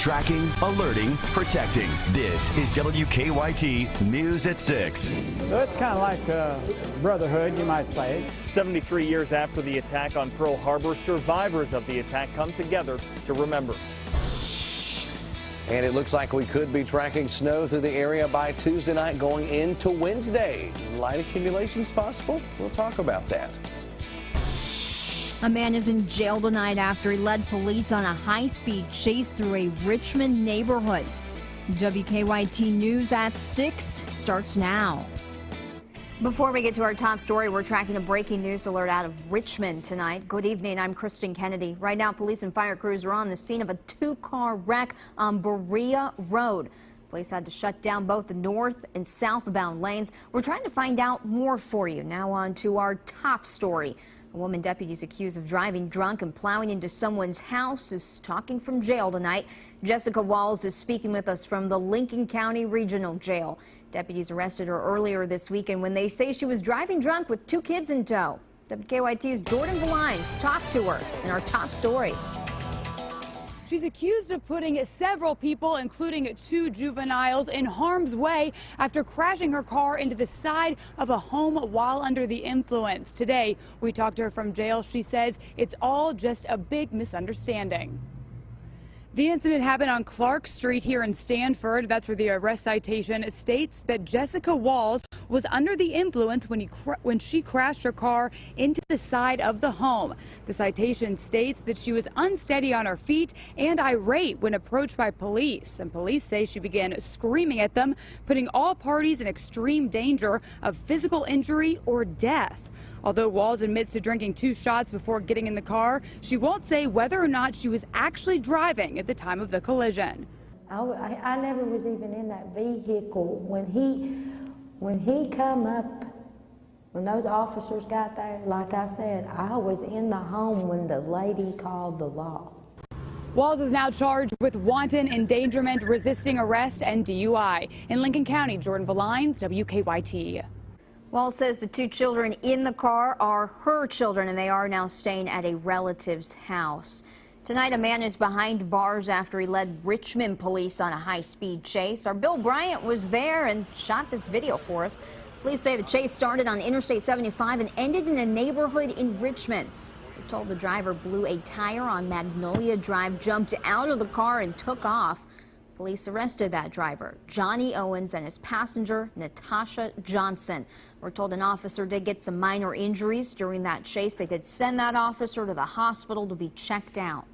Tracking, alerting, protecting. This is WKYT News at 6. So it's kind of like brotherhood, you might say. 73 years after the attack on Pearl Harbor, survivors of the attack come together to remember. And it looks like we could be tracking snow through the area by Tuesday night going into Wednesday. Light accumulations possible? We'll talk about that. A man is in jail tonight after he led police on a high-speed chase through a Richmond neighborhood. WKYT News at 6 starts now. Before we get to our top story, we're tracking a breaking news alert out of Richmond tonight. Good evening, I'm Kristen Kennedy. Right now, police and fire crews are on the scene of a two-car wreck on Berea Road. Police had to shut down both the north and southbound lanes. We're trying to find out more for you. Now on to our top story. A woman deputies accused of driving drunk and plowing into someone's house is talking from jail tonight. Jessica Walls is speaking with us from the Lincoln County Regional Jail. Deputies arrested her earlier this weekend when they say she was driving drunk with two kids in tow. WKYT's Jordan Valines talked to her in our top story. She's accused of putting several people, including two juveniles, in harm's way after crashing her car into the side of a home while under the influence. Today, we talked to her from jail. She says it's all just a big misunderstanding. The incident happened on Clark Street here in Stanford. That's where the arrest citation states that Jessica Walls was under the influence when she crashed her car into the side of the home. The citation states that she was unsteady on her feet and irate when approached by police. And police say she began screaming at them, putting all parties in extreme danger of physical injury or death. Although Walls admits to drinking 2 shots before getting in the car, she won't say whether or not she was actually driving at the time of the collision. I never was even in that vehicle. When he come up, when those officers got there, like I said, I was in the home when the lady called the law. Walls is now charged with wanton endangerment, resisting arrest, and DUI. In Lincoln County, Jordan Valines, WKYT. Walls says the two children in the car are her children, and they are now staying at a relative's house. Tonight, a man is behind bars after he led Richmond police on a high-speed chase. Our Bill Bryant was there and shot this video for us. Police say the chase started on Interstate 75 and ended in a neighborhood in Richmond. We're told the driver blew a tire on Magnolia Drive, jumped out of the car, and took off. Police arrested that driver, Johnny Owens, and his passenger, Natasha Johnson. We're told an officer did get some minor injuries during that chase. They did send that officer to the hospital to be checked out.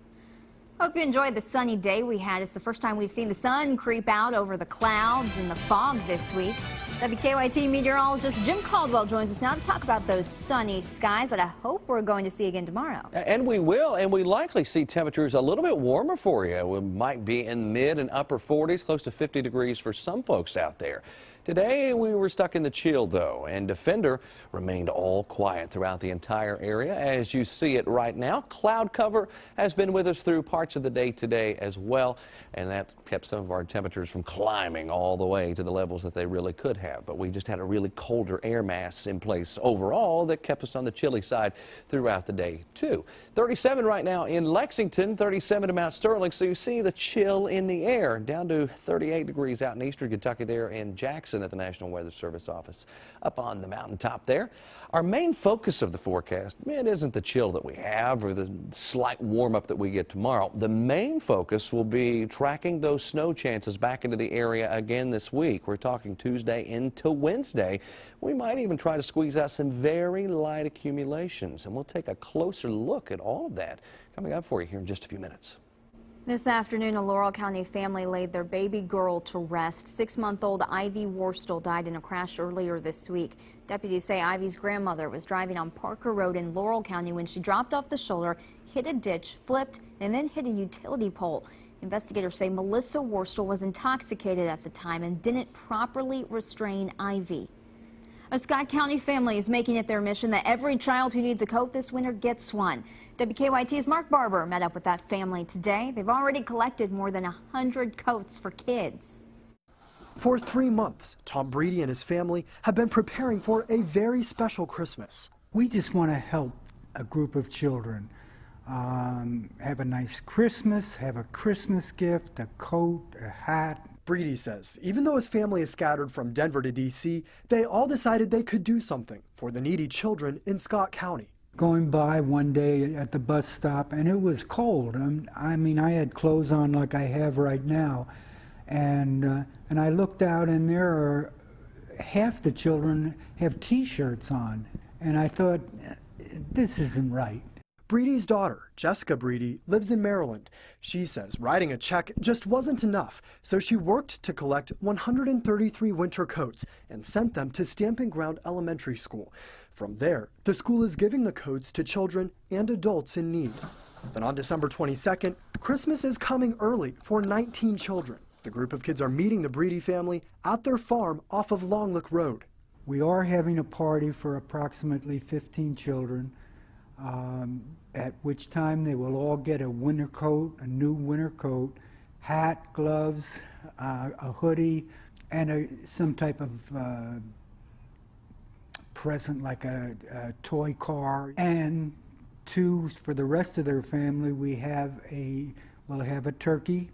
Hope you enjoyed the sunny day we had. It's the first time we've seen the sun creep out over the clouds and the fog this week. WKYT meteorologist Jim Caldwell joins us now to talk about those sunny skies that I hope we're going to see again tomorrow. And we will, and we likely see temperatures a little bit warmer for you. We might be in mid and upper 40s, close to 50 degrees for some folks out there. Today, we were stuck in the chill, though, and Defender remained all quiet throughout the entire area. As you see it right now, cloud cover has been with us through parts of the day today as well, and that kept some of our temperatures from climbing all the way to the levels that they really could have. But we just had a really colder air mass in place overall that kept us on the chilly side throughout the day, too. 37 right now in Lexington, 37 to Mount Sterling, so you see the chill in the air. Down to 38 degrees out in eastern Kentucky there in Jackson at the National Weather Service office up on the mountaintop there. Our main focus of the forecast, it isn't the chill that we have or the slight warm up that we get tomorrow. The main focus will be tracking those snow chances back into the area again this week. We're talking Tuesday into Wednesday. We might even try to squeeze out some very light accumulations, and we'll take a closer look at all of that coming up for you here in just a few minutes. This afternoon, a Laurel County family laid their baby girl to rest. 6-month-old Ivy Worstel died in a crash earlier this week. Deputies say Ivy's grandmother was driving on Parker Road in Laurel County when she dropped off the shoulder, hit a ditch, flipped, and then hit a utility pole. Investigators say Melissa Worstel was intoxicated at the time and didn't properly restrain Ivy. A Scott County family is making it their mission that every child who needs a coat this winter gets one. WKYT's Mark Barber met up with that family today. They've already collected more than 100 coats for kids. For 3 months, Tom Breedy and his family have been preparing for a very special Christmas. We just want to help a group of children have a nice Christmas, have a Christmas gift, a coat, a hat. Breedy says even though his family is scattered from Denver to D.C., they all decided they could do something for the needy children in Scott County. Going by one day at the bus stop, and it was cold. I mean, I had clothes on like I have right now, and I looked out, and there are half the children have T-shirts on, and I thought, this isn't right. Breedy's daughter, Jessica Breedy, lives in Maryland. She says writing a check just wasn't enough, so she worked to collect 133 winter coats and sent them to Stamping Ground Elementary School. From there, the school is giving the coats to children and adults in need. Then on December 22nd, Christmas is coming early for 19 children. The group of kids are meeting the Breedy family at their farm off of Longlook Road. We are having a party for approximately 15 children. At which time they will all get a winter coat, a new winter coat, hat, gloves, a hoodie, and some type of present like a toy car. And for the rest of their family, we'll have a turkey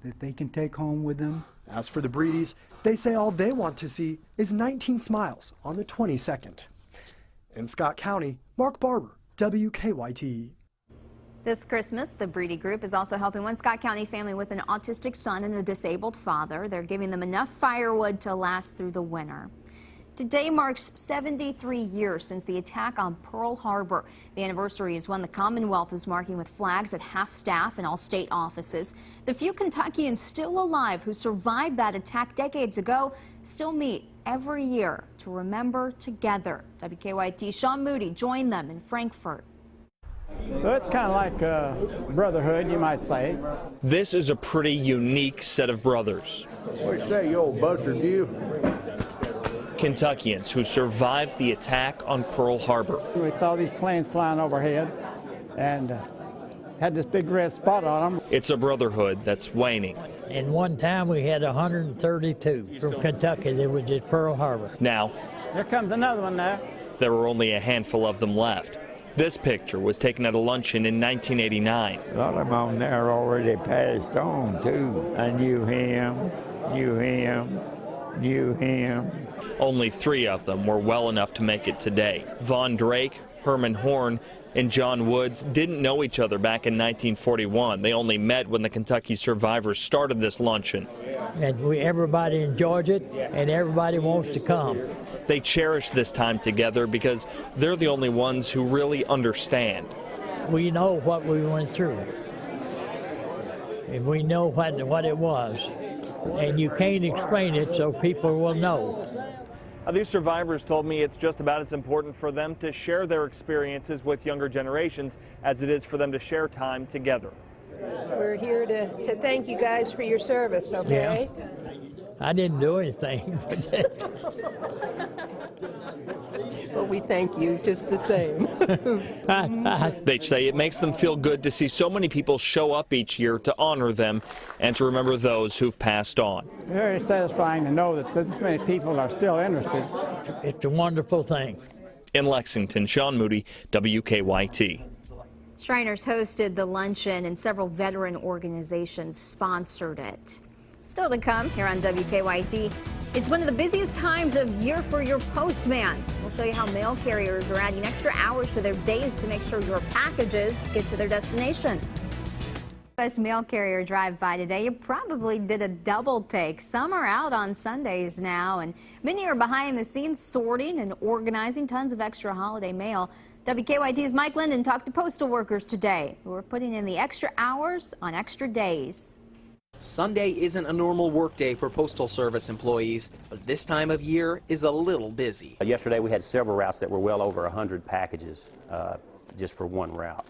that they can take home with them. As for the Breedys, they say all they want to see is 19 smiles on the 22nd. In Scott County, Mark Barber, WKYT. This Christmas, the Breedy Group is also helping one Scott County family with an autistic son and a disabled father. They're giving them enough firewood to last through the winter. Today marks 73 years since the attack on Pearl Harbor. The anniversary is one the Commonwealth is marking with flags at half staff in all state offices. The few Kentuckians still alive who survived that attack decades ago still meet every year to remember together. WKYT Sean Moody joined them in Frankfort. So it's kind of like brotherhood, you might say. This is a pretty unique set of brothers. What do you say, you old buzzard, you? Kentuckians who survived the attack on Pearl Harbor. We saw these planes flying overhead and had this big red spot on them. It's a brotherhood that's waning. And one time we had 132 from Kentucky that was at Pearl Harbor. Now, here comes another one there. There were only a handful of them left. This picture was taken at a luncheon in 1989. A lot of them on there already passed on, too. I knew him, knew him, knew him. Only 3 of them were well enough to make it today. Von Drake, Herman Horn, and John Woods didn't know each other back in 1941. They only met when the Kentucky survivors started this luncheon. And everybody enjoys it, and everybody wants to come. They cherish this time together because they're the only ones who really understand. We know what we went through, and we know what it was, and you can't explain it so people will know. These survivors told me it's just about as important for them to share their experiences with younger generations as it is for them to share time together. We're here to thank you guys for your service, okay? Yeah. I didn't do anything. Well, we thank you just the same. They say it makes them feel good to see so many people show up each year to honor them and to remember those who've passed on. Very satisfying to know that this many people are still interested. It's a wonderful thing. In Lexington, Sean Moody, WKYT. Shriners hosted the luncheon and several veteran organizations sponsored it. Still to come here on WKYT, it's one of the busiest times of year for your postman. We'll show you how mail carriers are adding extra hours to their days to make sure your packages get to their destinations. U.S. mail carrier drive-by today, you probably did a double take. Some are out on Sundays now, and many are behind the scenes sorting and organizing tons of extra holiday mail. WKYT's Mike Linden talked to postal workers today who are putting in the extra hours on extra days. Sunday isn't a normal workday for Postal Service employees, but this time of year is a little busy. Yesterday we had several routes that were well over 100 packages just for one route.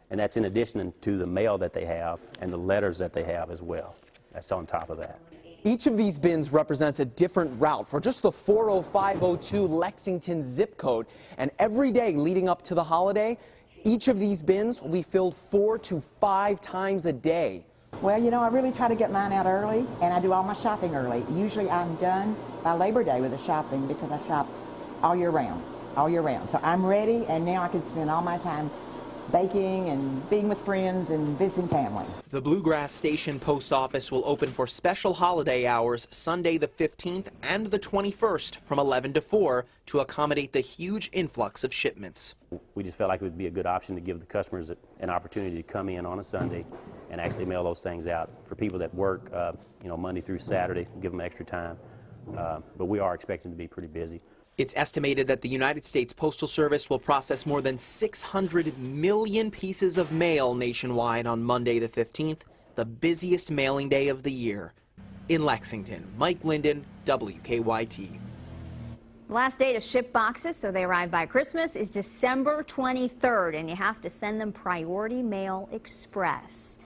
And that's in addition to the mail that they have and the letters that they have as well. That's on top of that. Each of these bins represents a different route for just the 40502 Lexington zip code. And every day leading up to the holiday, each of these bins will be filled 4 to 5 times a day. Well, you know, I really try to get mine out early, and I do all my shopping early. Usually I'm done by Labor Day with the shopping because I shop all year round. So I'm ready, and now I can spend all my time baking and being with friends and visiting family. The Bluegrass Station Post Office will open for special holiday hours Sunday the 15th and the 21st from 11 to 4 to accommodate the huge influx of shipments. We just felt like it would be a good option to give the customers an opportunity to come in on a Sunday and actually mail those things out. For people that work, Monday through Saturday, give them extra time. But we are expecting to be pretty busy. It's estimated that the United States Postal Service will process more than 600 million pieces of mail nationwide on Monday the 15th, the busiest mailing day of the year. In Lexington, Mike Linden, WKYT. The last day to ship boxes so they arrive by Christmas is December 23rd, and you have to send them Priority Mail Express.